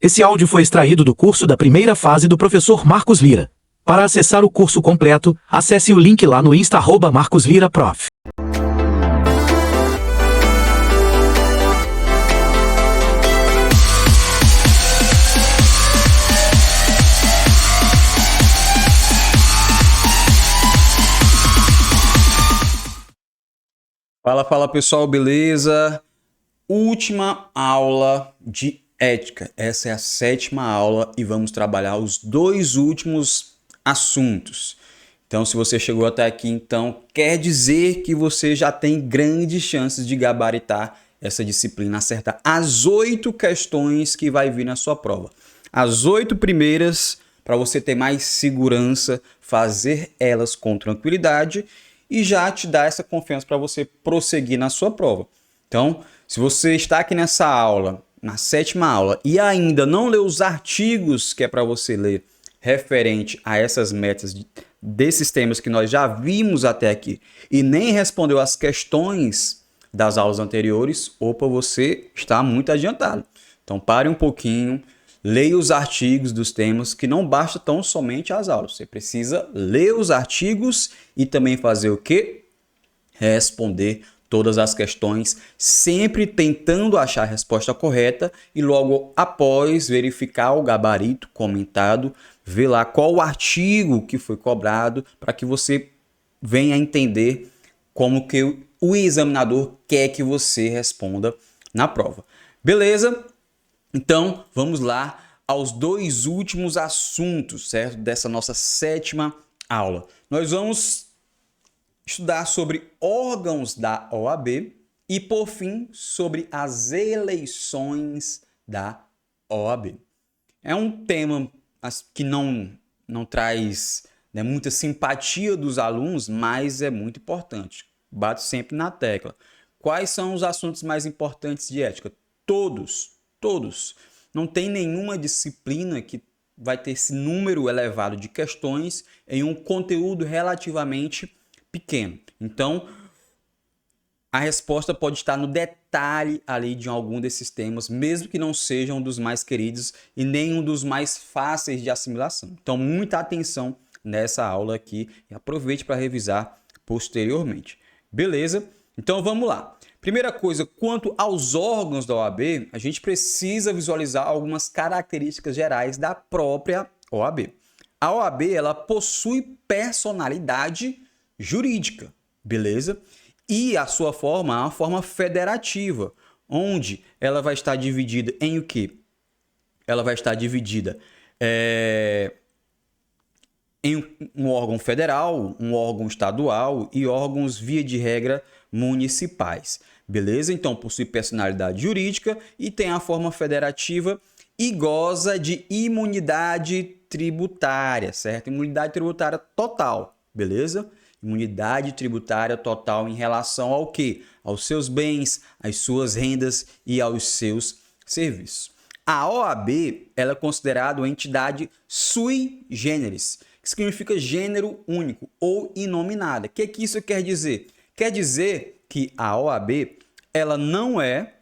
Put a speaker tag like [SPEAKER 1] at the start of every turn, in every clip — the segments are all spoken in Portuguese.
[SPEAKER 1] Esse áudio foi extraído do curso da primeira fase do professor Marcos Lira. Para acessar o curso completo, acesse o link lá no Insta @MarcosLiraProf.
[SPEAKER 2] Fala pessoal, beleza? Última aula de ética. Essa é a 7ª aula e vamos trabalhar os 2 últimos assuntos. Então, se você chegou até aqui, então quer dizer que você já tem grandes chances de gabaritar essa disciplina, acertar as 8 questões que vai vir na sua prova. As 8 primeiras, para você ter mais segurança, fazer elas com tranquilidade e já te dar essa confiança para você prosseguir na sua prova. Então, se você está aqui nessa aula, na 7ª aula, e ainda não leu os artigos que é para você ler referente a essas metas desses temas que nós já vimos até aqui, e nem respondeu as questões das aulas anteriores, opa, você está muito adiantado. Então, pare um pouquinho, leia os artigos dos temas, que não basta tão somente as aulas. Você precisa ler os artigos e também fazer o quê? Responder todas as questões, sempre tentando achar a resposta correta e logo após verificar o gabarito comentado, ver lá qual o artigo que foi cobrado para que você venha entender como que o examinador quer que você responda na prova. Beleza? Então, vamos lá aos 2 últimos assuntos, certo? Dessa nossa 7ª aula. Nós vamos estudar sobre órgãos da OAB e, por fim, sobre as eleições da OAB. É um tema que não traz muita simpatia dos alunos, mas é muito importante. Bato sempre na tecla. Quais são os assuntos mais importantes de ética? Todos. Não tem nenhuma disciplina que vai ter esse número elevado de questões em um conteúdo relativamente pequeno. Então, a resposta pode estar no detalhe ali de algum desses temas, mesmo que não sejam um dos mais queridos e nem um dos mais fáceis de assimilação. Então, muita atenção nessa aula aqui e aproveite para revisar posteriormente. Beleza? Então, vamos lá. Primeira coisa, quanto aos órgãos da OAB, a gente precisa visualizar algumas características gerais da própria OAB. A OAB, ela possui personalidade jurídica, beleza? E a sua forma é uma forma federativa, onde ela vai estar dividida em o quê? Ela vai estar dividida em um órgão federal, um órgão estadual e órgãos, via de regra, municipais. Beleza? Então, possui personalidade jurídica e tem a forma federativa e goza de imunidade tributária, certo? Imunidade tributária total, beleza? Imunidade tributária total em relação ao quê? Aos seus bens, às suas rendas e aos seus serviços. A OAB, ela é considerada uma entidade sui generis, que significa gênero único ou inominada. O que isso quer dizer? Quer dizer que a OAB, ela não é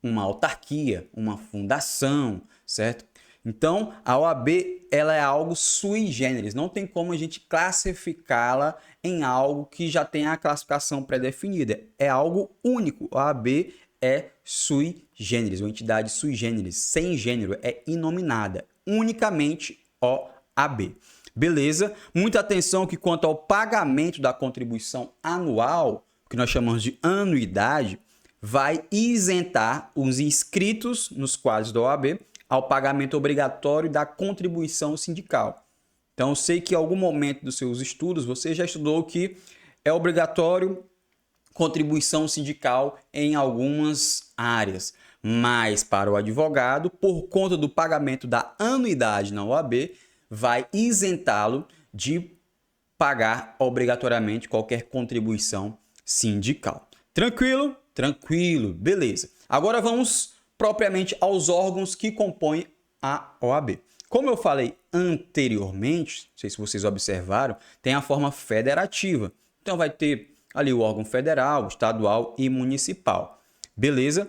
[SPEAKER 2] uma autarquia, uma fundação, certo? Então, a OAB, ela é algo sui generis. Não tem como a gente classificá-la em algo que já tem a classificação pré-definida. É algo único. A OAB é sui generis, uma entidade sui generis, sem gênero, é inominada. Unicamente OAB. Beleza? Muita atenção que quanto ao pagamento da contribuição anual, que nós chamamos de anuidade, vai isentar os inscritos nos quadros da OAB ao pagamento obrigatório da contribuição sindical. Então, eu sei que em algum momento dos seus estudos você já estudou que é obrigatório contribuição sindical em algumas áreas, mas para o advogado, por conta do pagamento da anuidade na OAB, vai isentá-lo de pagar obrigatoriamente qualquer contribuição sindical. Tranquilo? Tranquilo, beleza. Agora vamos propriamente aos órgãos que compõem a OAB. Como eu falei anteriormente, não sei se vocês observaram, tem a forma federativa. Então vai ter ali o órgão federal, estadual e municipal. Beleza?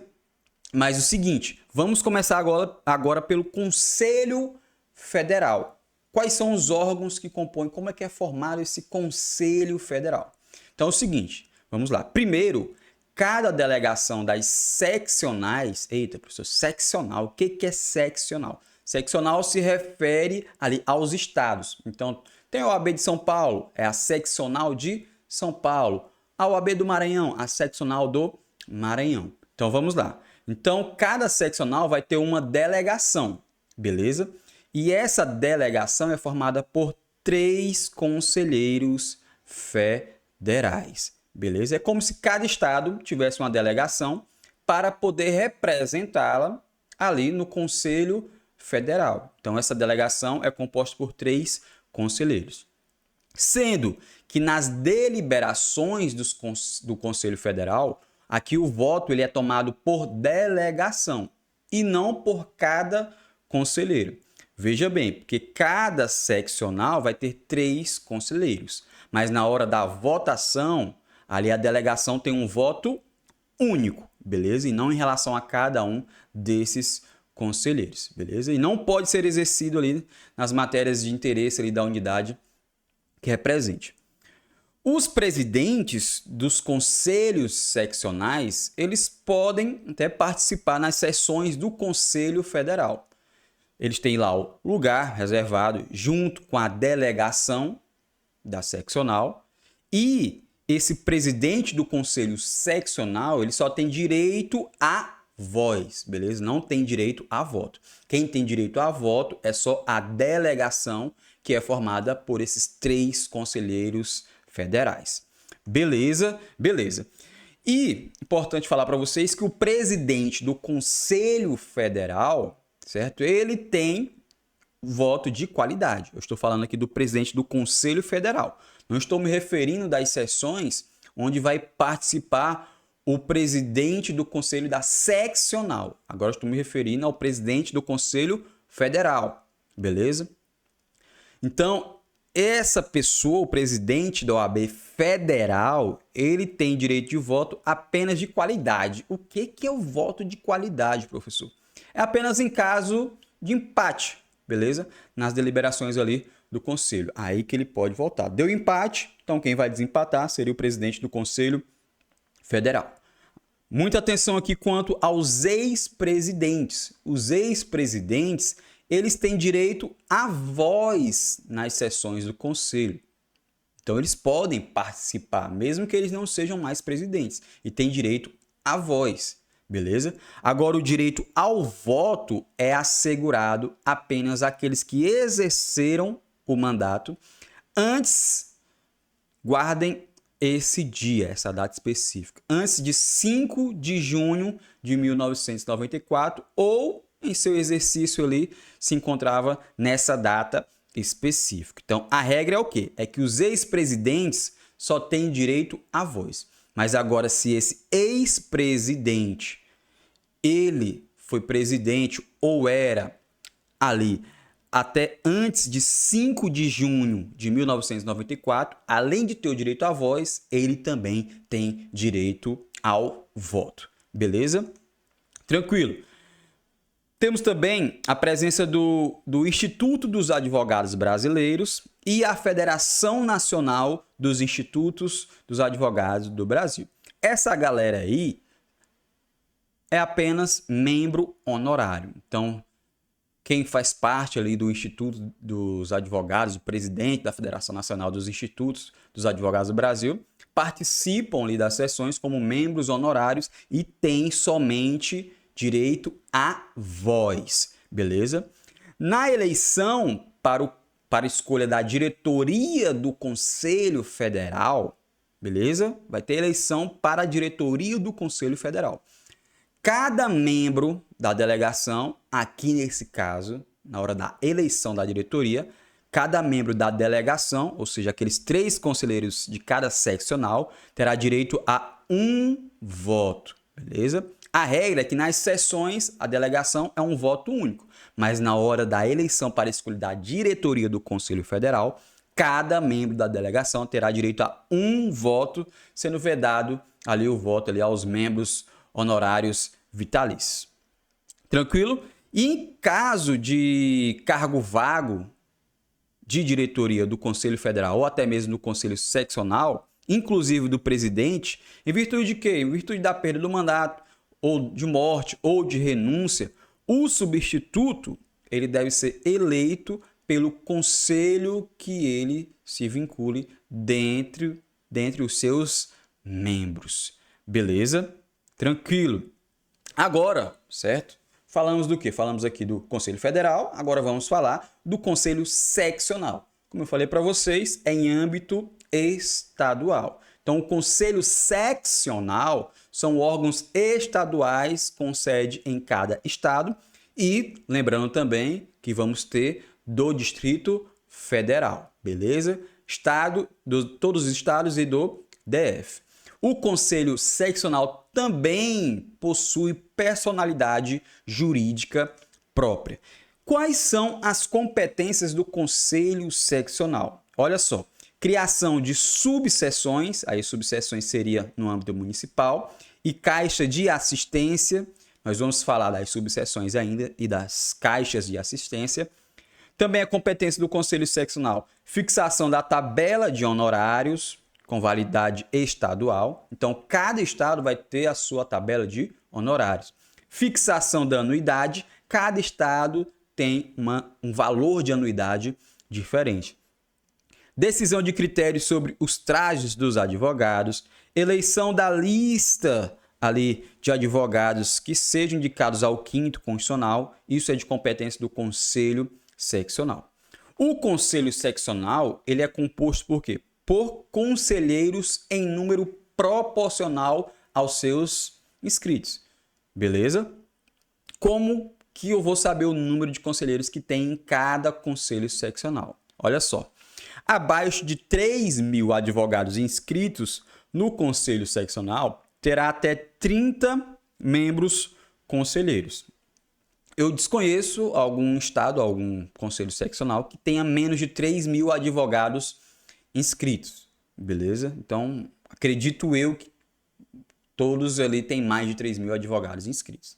[SPEAKER 2] Mas o seguinte, Vamos começar agora pelo Conselho Federal. Quais são os órgãos que compõem, como é que é formado esse Conselho Federal? Então é o seguinte, vamos lá. Primeiro, cada delegação das seccionais... Eita, professor, seccional. O que é seccional? Seccional se refere ali aos estados. Então, tem a OAB de São Paulo, é a seccional de São Paulo. A OAB do Maranhão, a seccional do Maranhão. Então, vamos lá. Então, cada seccional vai ter uma delegação, beleza? E essa delegação é formada por 3 conselheiros federais, beleza? É como se cada estado tivesse uma delegação para poder representá-la ali no Conselho Federal. Então, essa delegação é composta por 3 conselheiros. Sendo que nas deliberações do Conselho Federal, aqui o voto ele é tomado por delegação e não por cada conselheiro. Veja bem, porque cada seccional vai ter 3 conselheiros, mas na hora da votação, ali a delegação tem um voto único, beleza? E não em relação a cada um desses conselheiros, beleza? E não pode ser exercido ali nas matérias de interesse ali da unidade que represente. Os presidentes dos conselhos seccionais, eles podem até participar nas sessões do Conselho Federal. Eles têm lá o lugar reservado junto com a delegação da seccional e esse presidente do conselho seccional, ele só tem direito a voz, beleza? Não tem direito a voto. Quem tem direito a voto é só a delegação, que é formada por esses 3 conselheiros federais. Beleza? Beleza. E importante falar para vocês que o presidente do Conselho Federal, certo? Ele tem voto de qualidade. Eu estou falando aqui do presidente do Conselho Federal. Não estou me referindo das sessões onde vai participar o presidente do Conselho da seccional. Agora estou me referindo ao presidente do Conselho Federal. Beleza? Então, essa pessoa, o presidente da OAB Federal, ele tem direito de voto apenas de qualidade. O que é o voto de qualidade, professor? É apenas em caso de empate, beleza? Nas deliberações ali do Conselho. Aí que ele pode votar. Deu empate, então quem vai desempatar seria o presidente do Conselho Federal. Muita atenção aqui quanto aos ex-presidentes. Os ex-presidentes, eles têm direito à voz nas sessões do Conselho. Então, eles podem participar, mesmo que eles não sejam mais presidentes, e têm direito à voz, beleza? Agora, o direito ao voto é assegurado apenas àqueles que exerceram o mandato antes, guardem esse dia, essa data específica, antes de 5 de junho de 1994 ou em seu exercício ali se encontrava nessa data específica. Então, a regra é o quê? É que os ex-presidentes só têm direito à voz. Mas agora, se esse ex-presidente, ele foi presidente ou era ali até antes de 5 de junho de 1994, além de ter o direito à voz, ele também tem direito ao voto. Beleza? Tranquilo. Temos também a presença do Instituto dos Advogados Brasileiros e a Federação Nacional dos Institutos dos Advogados do Brasil. Essa galera aí é apenas membro honorário. Então, quem faz parte ali do Instituto dos Advogados, o presidente da Federação Nacional dos Institutos dos Advogados do Brasil, participam ali das sessões como membros honorários e têm somente direito à voz, beleza? Na eleição para a escolha da diretoria do Conselho Federal, beleza? Vai ter eleição para a diretoria do Conselho Federal. Cada membro da delegação, aqui nesse caso, na hora da eleição da diretoria, cada membro da delegação, ou seja, aqueles 3 conselheiros de cada seccional, terá direito a 1 voto, beleza? A regra é que nas sessões a delegação é um voto único, mas na hora da eleição para a escolha da diretoria do Conselho Federal, cada membro da delegação terá direito a 1 voto, sendo vedado ali o voto ali aos membros honorários vitalícios. Tranquilo? E em caso de cargo vago de diretoria do Conselho Federal ou até mesmo do Conselho Seccional, inclusive do presidente, em virtude de quê? Em virtude da perda do mandato, ou de morte, ou de renúncia, o substituto ele deve ser eleito pelo conselho que ele se vincule dentre os seus membros. Beleza? Tranquilo. Agora, certo? Falamos do quê? Falamos aqui do Conselho Federal, agora vamos falar do Conselho Seccional. Como eu falei para vocês, é em âmbito estadual. Então, o Conselho Seccional são órgãos estaduais com sede em cada estado e, lembrando também que vamos ter do Distrito Federal, beleza? Todos os estados e do DF. O Conselho Seccional também possui personalidade jurídica própria. Quais são as competências do Conselho Seccional? Olha só, criação de subseções, aí subseções seria no âmbito municipal, e caixa de assistência, nós vamos falar das subseções ainda e das caixas de assistência. Também a competência do Conselho Seccional, fixação da tabela de honorários, com validade estadual. Então, cada estado vai ter a sua tabela de honorários. Fixação da anuidade. Cada estado tem um valor de anuidade diferente. Decisão de critérios sobre os trajes dos advogados. Eleição da lista ali de advogados que sejam indicados ao 5º Constitucional. Isso é de competência do Conselho Seccional. O Conselho Seccional ele é composto por quê? Por conselheiros em número proporcional aos seus inscritos. Beleza? Como que eu vou saber o número de conselheiros que tem em cada conselho seccional? Olha só. Abaixo de 3.000 advogados inscritos no conselho seccional, terá até 30 membros conselheiros. Eu desconheço algum estado, algum conselho seccional que tenha menos de 3.000 advogados inscritos, beleza? Então, acredito eu que todos ali têm mais de 3.000 advogados inscritos.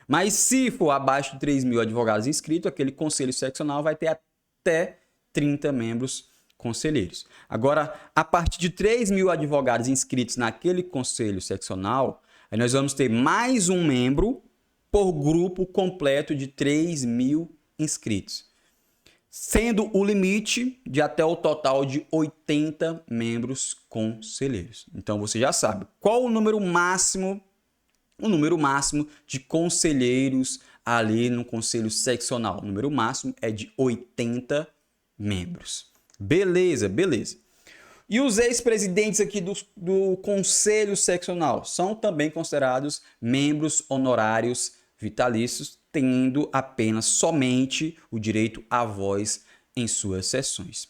[SPEAKER 2] Mas se for abaixo de 3.000 advogados inscritos, aquele conselho seccional vai ter até 30 membros conselheiros. Agora, a partir de 3.000 advogados inscritos naquele conselho seccional, aí nós vamos ter mais um membro por grupo completo de 3.000 inscritos, sendo o limite de até o total de 80 membros conselheiros. Então você já sabe qual o número máximo de conselheiros ali no conselho seccional. O número máximo é de 80 membros. Beleza, beleza. E os ex-presidentes aqui do conselho seccional são também considerados membros honorários vitalícios, tendo apenas somente o direito à voz em suas sessões.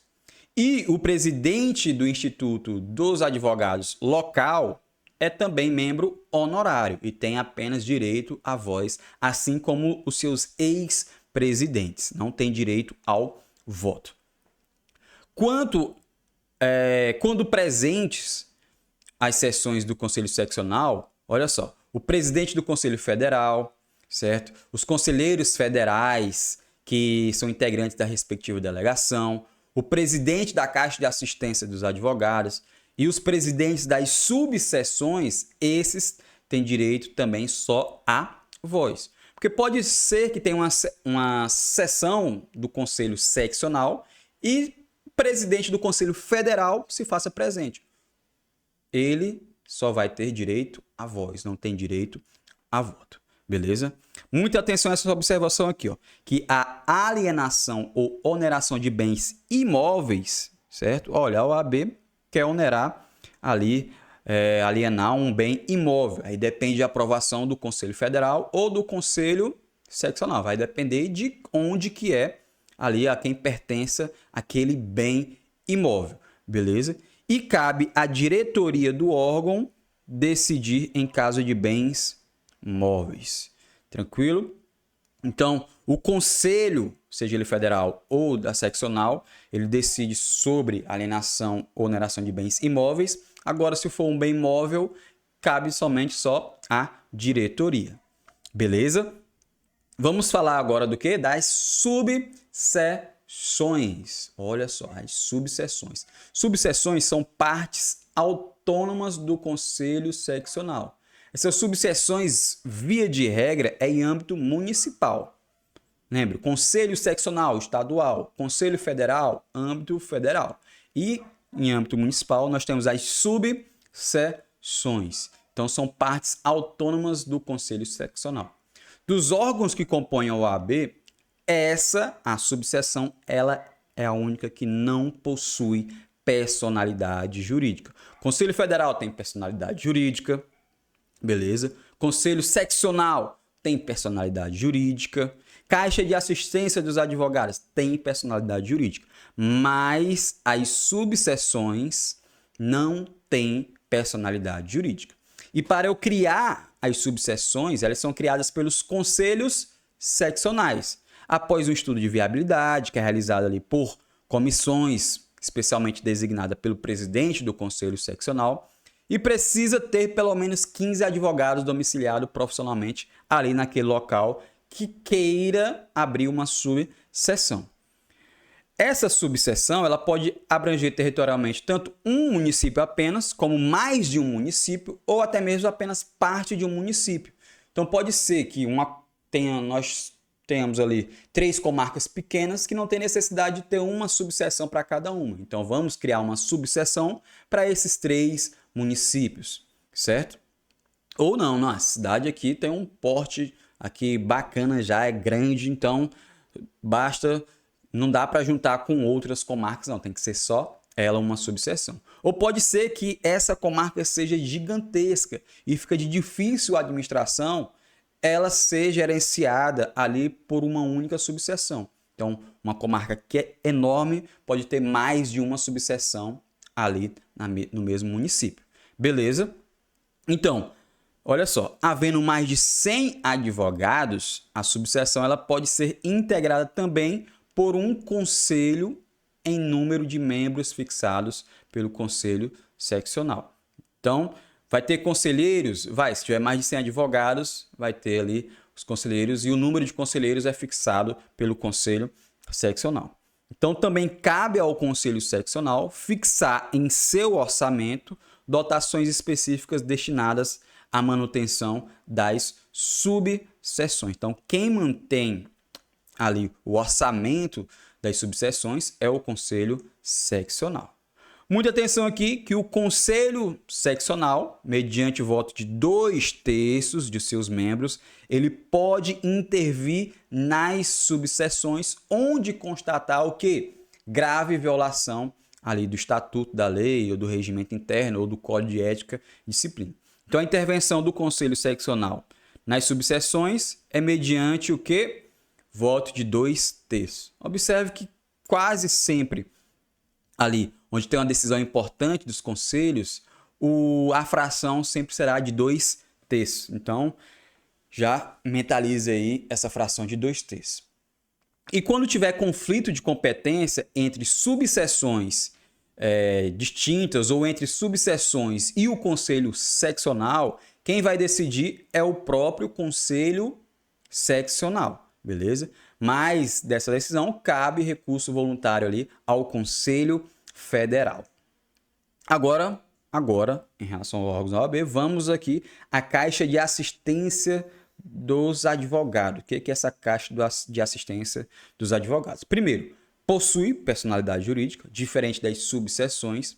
[SPEAKER 2] E o presidente do Instituto dos Advogados local é também membro honorário e tem apenas direito à voz, assim como os seus ex-presidentes, não tem direito ao voto. Quando presentes às sessões do Conselho Seccional, olha só, o presidente do Conselho Federal, certo? Os conselheiros federais que são integrantes da respectiva delegação, o presidente da Caixa de Assistência dos Advogados e os presidentes das subseções, esses têm direito também só à voz. Porque pode ser que tenha uma sessão do Conselho Seccional e o presidente do Conselho Federal se faça presente. Ele só vai ter direito à voz, não tem direito a voto. Beleza? Muita atenção a essa observação aqui, ó, que a alienação ou oneração de bens imóveis, certo? Olha, a OAB quer onerar ali, alienar um bem imóvel. Aí depende da aprovação do Conselho Federal ou do Conselho Seccional. Vai depender de onde que é ali a quem pertença aquele bem imóvel. Beleza? E cabe à diretoria do órgão decidir em caso de bens móveis. Tranquilo? Então, o conselho, seja ele federal ou da seccional, ele decide sobre alienação ou oneração de bens imóveis. Agora, se for um bem imóvel, cabe somente só à diretoria. Beleza? Vamos falar agora do que? Das subseções. Olha só, as subseções. Subseções são partes autônomas do conselho seccional. Essas subseções, via de regra, é em âmbito municipal. Lembre, conselho seccional estadual, conselho federal, âmbito federal. E em âmbito municipal nós temos as subseções. Então são partes autônomas do conselho seccional. Dos órgãos que compõem a OAB, a subseção, ela é a única que não possui personalidade jurídica. Conselho Federal tem personalidade jurídica, beleza? Conselho seccional tem personalidade jurídica. Caixa de Assistência dos Advogados tem personalidade jurídica. Mas as subseções não têm personalidade jurídica. E para eu criar as subseções, elas são criadas pelos conselhos seccionais. Após um estudo de viabilidade, que é realizado ali por comissões, especialmente designada pelo presidente do conselho seccional, e precisa ter pelo menos 15 advogados domiciliados profissionalmente ali naquele local que queira abrir uma subseção. Essa subseção ela pode abranger territorialmente tanto um município apenas, como mais de um município, ou até mesmo apenas parte de um município. Então pode ser que nós tenhamos ali 3 comarcas pequenas que não tem necessidade de ter uma subseção para cada uma. Então vamos criar uma subseção para esses 3 municípios, certo? Ou não, a cidade aqui tem um porte aqui bacana, já é grande, então não dá para juntar com outras comarcas, não, tem que ser só ela uma subseção. Ou pode ser que essa comarca seja gigantesca e fica de difícil administração, ela ser gerenciada ali por uma única subseção. Então, uma comarca que é enorme pode ter mais de uma subseção ali no mesmo município. Beleza? Então, olha só, havendo mais de 100 advogados, a subseção ela pode ser integrada também por um conselho em número de membros fixados pelo conselho seccional. Então, vai ter conselheiros? Se tiver mais de 100 advogados, vai ter ali os conselheiros e o número de conselheiros é fixado pelo conselho seccional. Então, também cabe ao conselho seccional fixar em seu orçamento dotações específicas destinadas à manutenção das subseções. Então, quem mantém ali o orçamento das subseções é o conselho seccional. Muita atenção aqui que o conselho seccional, mediante voto de 2/3 de seus membros, ele pode intervir nas subseções onde constatar o quê? Grave violação ali do estatuto da lei ou do regimento interno ou do código de ética e disciplina. Então a intervenção do conselho seccional nas subseções é mediante o quê? Voto de 2/3. Observe que quase sempre ali onde tem uma decisão importante dos conselhos, a fração sempre será de 2/3. Então, já mentalize aí essa fração de 2/3. E quando tiver conflito de competência entre subseções distintas ou entre subseções e o conselho seccional, quem vai decidir é o próprio conselho seccional, beleza? Mas dessa decisão cabe recurso voluntário ali ao conselho federal. Agora, em relação aos órgãos da OAB, vamos aqui à Caixa de Assistência dos Advogados. O que é essa Caixa de Assistência dos Advogados? Primeiro, possui personalidade jurídica, diferente das subseções,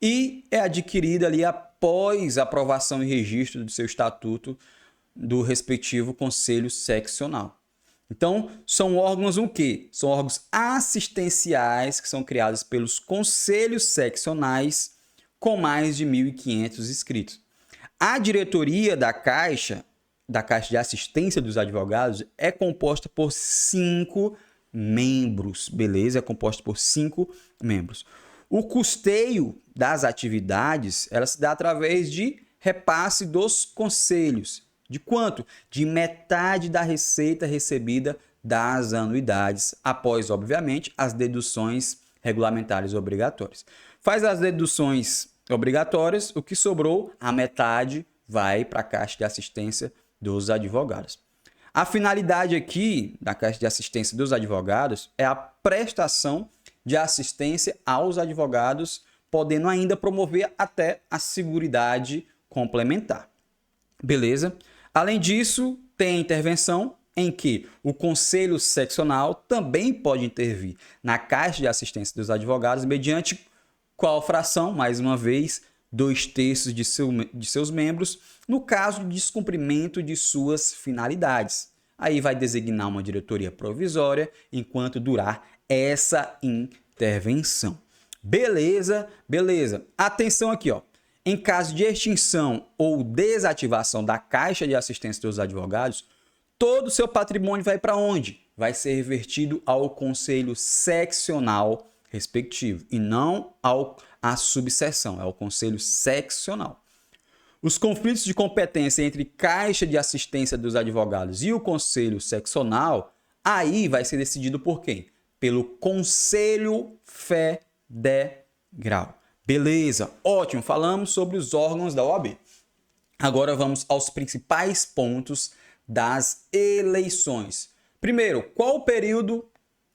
[SPEAKER 2] e é adquirida ali após aprovação e registro do seu estatuto do respectivo conselho seccional. Então, são órgãos o quê? São órgãos assistenciais que são criados pelos conselhos seccionais com mais de 1.500 inscritos. A diretoria da Caixa de Assistência dos Advogados, é composta por 5 membros, beleza? É composta por 5 membros. O custeio das atividades, ela se dá através de repasse dos conselhos. De quanto? De metade da receita recebida das anuidades, após, obviamente, as deduções regulamentares obrigatórias. Faz as deduções obrigatórias, o que sobrou, a metade vai para a Caixa de Assistência dos Advogados. A finalidade aqui da Caixa de Assistência dos Advogados é a prestação de assistência aos advogados, podendo ainda promover até a seguridade complementar. Beleza? Além disso, tem a intervenção em que o Conselho Seccional também pode intervir na Caixa de Assistência dos Advogados mediante qual fração? Mais uma vez, 2/3 de seus membros, no caso de descumprimento de suas finalidades. Aí vai designar uma diretoria provisória enquanto durar essa intervenção. Beleza, beleza. Atenção aqui, ó. Em caso de extinção ou desativação da Caixa de Assistência dos Advogados, todo o seu patrimônio vai para onde? Vai ser revertido ao Conselho Seccional respectivo e não à subseção, é o Conselho Seccional. Os conflitos de competência entre Caixa de Assistência dos Advogados e o Conselho Seccional, aí vai ser decidido por quem? Pelo Conselho Federal. Beleza, ótimo, falamos sobre os órgãos da OAB. Agora vamos aos principais pontos das eleições. Primeiro, qual o período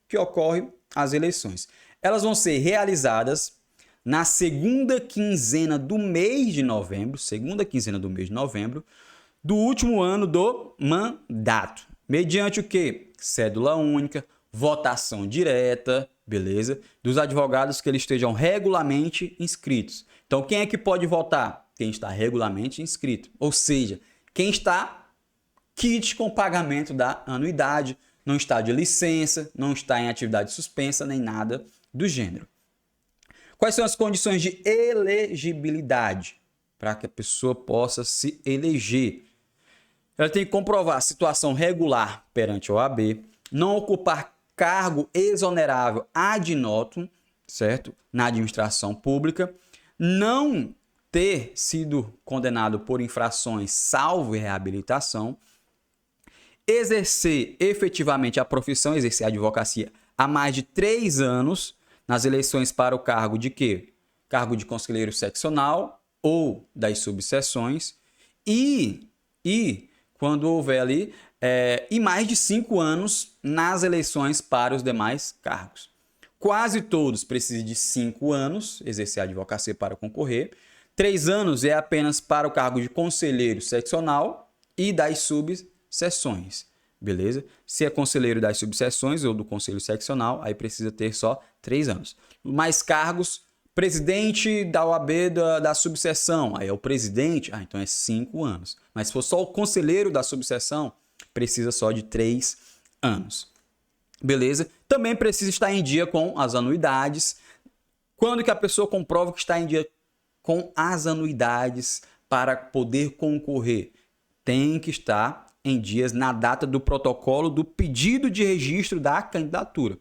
[SPEAKER 2] que ocorre as eleições? Elas vão ser realizadas na segunda quinzena do mês de novembro, do último ano do mandato. Mediante o quê? Cédula única, votação direta, beleza? Dos advogados que eles estejam regularmente inscritos. Então, quem é que pode votar? Quem está regularmente inscrito. Ou seja, quem está quite com pagamento da anuidade, não está de licença, não está em atividade suspensa, nem nada do gênero. Quais são as condições de elegibilidade para que a pessoa possa se eleger? Ela tem que comprovar a situação regular perante a OAB, não ocupar cargo exonerável ad notum, certo? Na administração pública, não ter sido condenado por infrações salvo reabilitação, exercer efetivamente a profissão, exercer a advocacia há mais de 3 anos nas eleições para o cargo de quê? Cargo de conselheiro seccional ou das subseções e quando houver ali, e mais de 5 anos nas eleições para os demais cargos. Quase todos precisam de 5 anos, exercer a advocacia para concorrer. 3 anos é apenas para o cargo de conselheiro seccional e das subseções, beleza? Se é conselheiro das subseções ou do conselho seccional, aí precisa ter só 3 anos. Mais cargos, presidente da OAB da subseção, aí é o presidente, então é 5 anos. Mas se for só o conselheiro da subseção, precisa só de 3 anos. Beleza? Também precisa estar em dia com as anuidades. Quando que a pessoa comprova que está em dia com as anuidades para poder concorrer? Tem que estar em dias na data do protocolo do pedido de registro da candidatura.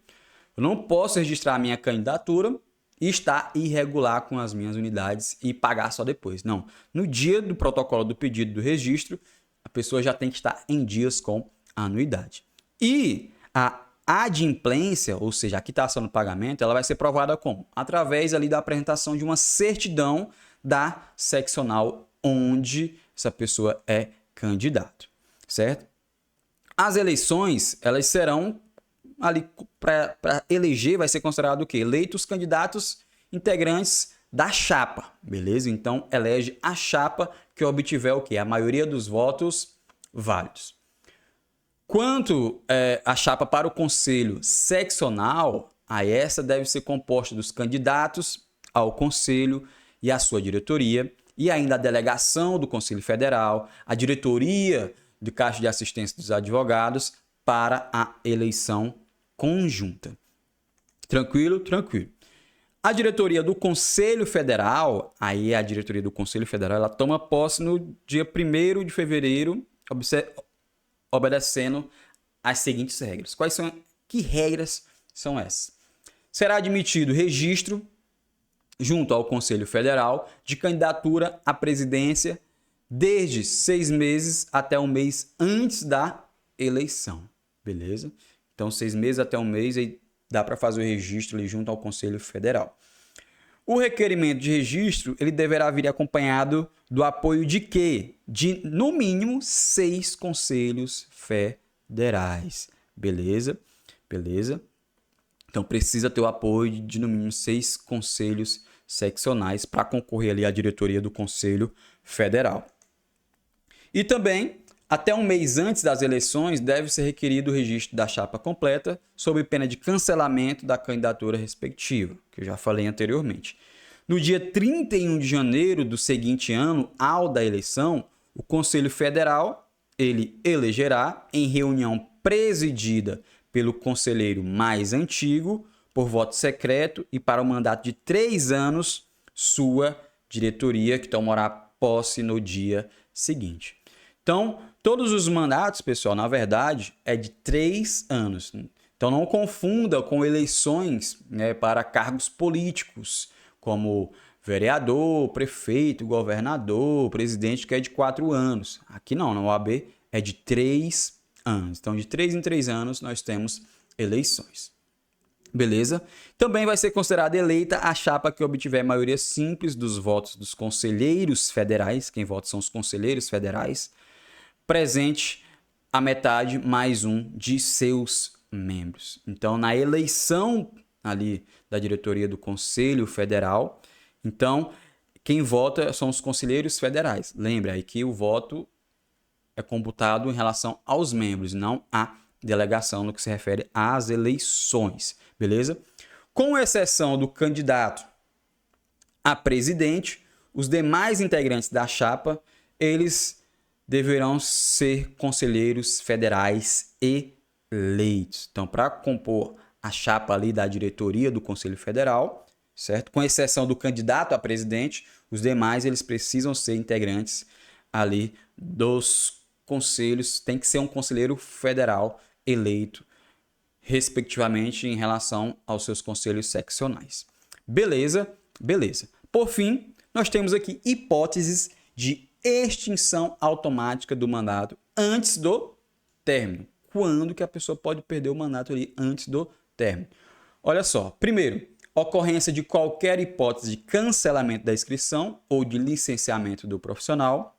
[SPEAKER 2] Eu não posso registrar a minha candidatura e estar irregular com as minhas unidades e pagar só depois. Não. No dia do protocolo do pedido do registro, a pessoa já tem que estar em dias com a anuidade. E a adimplência, ou seja, a quitação do pagamento, ela vai ser provada como? Através ali da apresentação de uma certidão da seccional onde essa pessoa é candidato, certo? As eleições, elas serão ali para eleger, vai ser considerado o quê? Eleitos candidatos integrantes da chapa, beleza? Então, elege a chapa que obtiver o quê? A maioria dos votos válidos. Quanto a chapa para o conselho seccional, aí essa deve ser composta dos candidatos ao conselho e a sua diretoria, e ainda a delegação do Conselho Federal, a diretoria do Caixa de Assistência dos Advogados para a eleição conjunta. Tranquilo? Tranquilo. A diretoria do Conselho Federal, aí a diretoria do Conselho Federal, ela toma posse no dia 1º de fevereiro, obedecendo às seguintes regras. Que regras são essas? Será admitido registro junto ao Conselho Federal de candidatura à presidência desde 6 meses até um mês antes da eleição, beleza? Então, 6 meses até um mês, aí dá para fazer o registro ali junto ao Conselho Federal. O requerimento de registro, ele deverá vir acompanhado do apoio de quê? De, no mínimo, 6 conselhos federais. Beleza? Beleza? Então, precisa ter o apoio de no mínimo 6 conselhos seccionais para concorrer ali à diretoria do Conselho Federal. E também, até um mês antes das eleições, deve ser requerido o registro da chapa completa, sob pena de cancelamento da candidatura respectiva, que eu já falei anteriormente. No dia 31 de janeiro do seguinte ano, ao da eleição, o Conselho Federal ele elegerá, em reunião presidida pelo conselheiro mais antigo, por voto secreto e para um mandato de 3 anos, sua diretoria, que tomará posse no dia seguinte. Então, todos os mandatos, pessoal, na verdade, é de 3 anos. Então, não confunda com eleições, né, para cargos políticos, como vereador, prefeito, governador, presidente, que é de 4 anos. Aqui não, na OAB é de 3 anos. Então, de 3 em 3 anos, nós temos eleições. Beleza? Também vai ser considerada eleita a chapa que obtiver maioria simples dos votos dos conselheiros federais, quem vota são os conselheiros federais, presente a metade mais um de seus membros. Então, na eleição ali da diretoria do Conselho Federal, então, quem vota são os conselheiros federais. Lembra aí que o voto é computado em relação aos membros, não à delegação no que se refere às eleições, beleza? Com exceção do candidato a presidente, os demais integrantes da chapa, eles deverão ser conselheiros federais eleitos. Então, para compor a chapa ali da diretoria do Conselho Federal, certo? Com exceção do candidato a presidente, os demais eles precisam ser integrantes ali dos conselhos, tem que ser um conselheiro federal eleito, respectivamente, em relação aos seus conselhos seccionais. Beleza? Beleza. Por fim, nós temos aqui hipóteses de extinção automática do mandato antes do término. Quando que a pessoa pode perder o mandato ali antes do término? Olha só, primeiro, ocorrência de qualquer hipótese de cancelamento da inscrição ou de licenciamento do profissional,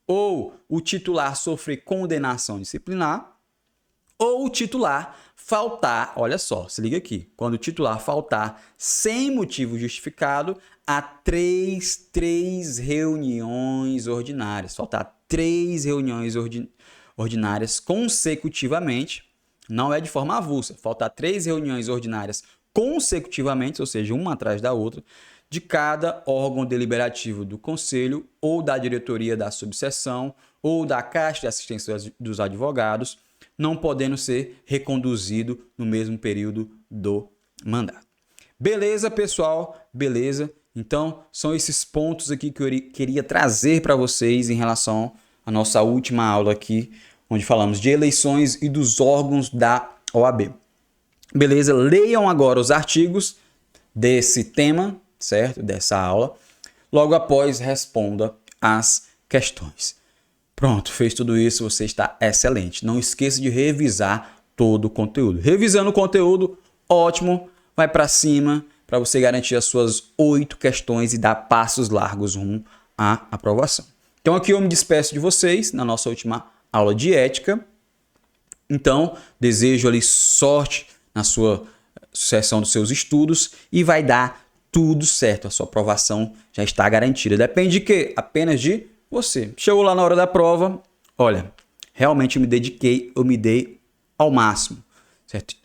[SPEAKER 2] ou o titular sofrer condenação disciplinar, ou o titular faltar, olha só, se liga aqui, quando o titular faltar sem motivo justificado a três reuniões ordinárias, faltar 3 reuniões ordinárias consecutivamente, não é de forma avulsa, faltar 3 reuniões ordinárias consecutivamente, ou seja, uma atrás da outra, de cada órgão deliberativo do Conselho ou da diretoria da subseção ou da Caixa de Assistência dos Advogados, não podendo ser reconduzido no mesmo período do mandato. Beleza, pessoal? Beleza? Então, são esses pontos aqui que eu queria trazer para vocês em relação à nossa última aula aqui, onde falamos de eleições e dos órgãos da OAB. Beleza? Leiam agora os artigos desse tema, certo? Dessa aula. Logo após, responda as questões. Pronto, fez tudo isso, você está excelente. Não esqueça de revisar todo o conteúdo. Revisando o conteúdo, ótimo, vai para cima para você garantir as suas 8 questões e dar passos largos rumo à aprovação. Então aqui eu me despeço de vocês na nossa última aula de ética. Então, desejo ali sorte na sua sucessão dos seus estudos e vai dar tudo certo. A sua aprovação já está garantida. Depende de quê? Apenas de você. Chegou lá na hora da prova, olha, realmente eu me dediquei, eu me dei ao máximo, certo?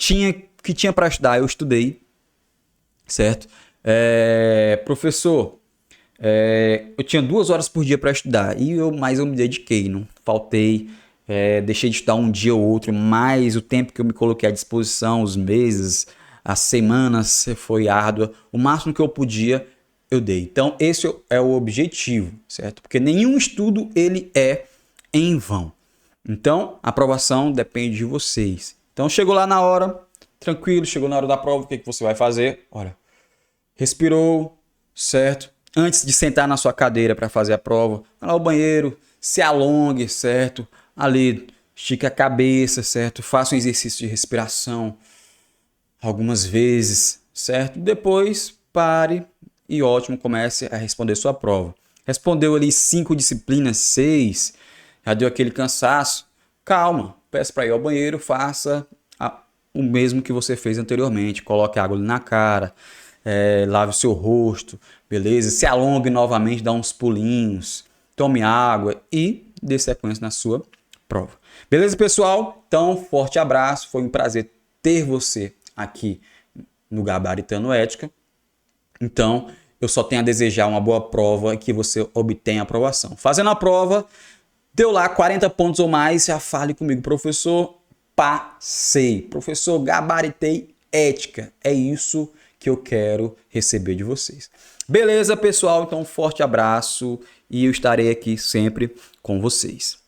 [SPEAKER 2] Que tinha para estudar, eu estudei, certo? Professor, eu tinha 2 horas por dia para estudar, mas eu me dediquei, não faltei, deixei de estudar um dia ou outro, mas o tempo que eu me coloquei à disposição, os meses, as semanas, foi árdua, o máximo que eu podia, eu dei. Então, esse é o objetivo, certo? Porque nenhum estudo, ele é em vão. Então, a aprovação depende de vocês. Então, chegou lá na hora, tranquilo, chegou na hora da prova, o que você vai fazer? Olha, respirou, certo? Antes de sentar na sua cadeira para fazer a prova, vai lá ao banheiro, se alongue, certo? Ali, estique a cabeça, certo? Faça um exercício de respiração algumas vezes, certo? Depois, pare e ótimo, comece a responder sua prova. Respondeu ali 5 disciplinas, 6, já deu aquele cansaço, calma, peça para ir ao banheiro, faça o mesmo que você fez anteriormente. Coloque água ali na cara, lave o seu rosto, beleza? Se alongue novamente, dá uns pulinhos, tome água e dê sequência na sua prova. Beleza, pessoal? Então, forte abraço. Foi um prazer ter você aqui no Gabaritando Ética. Então, eu só tenho a desejar uma boa prova e que você obtenha aprovação. Fazendo a prova, deu lá 40 pontos ou mais, já fale comigo, professor, passei. Professor, gabaritei ética. É isso que eu quero receber de vocês. Beleza, pessoal? Então, um forte abraço e eu estarei aqui sempre com vocês.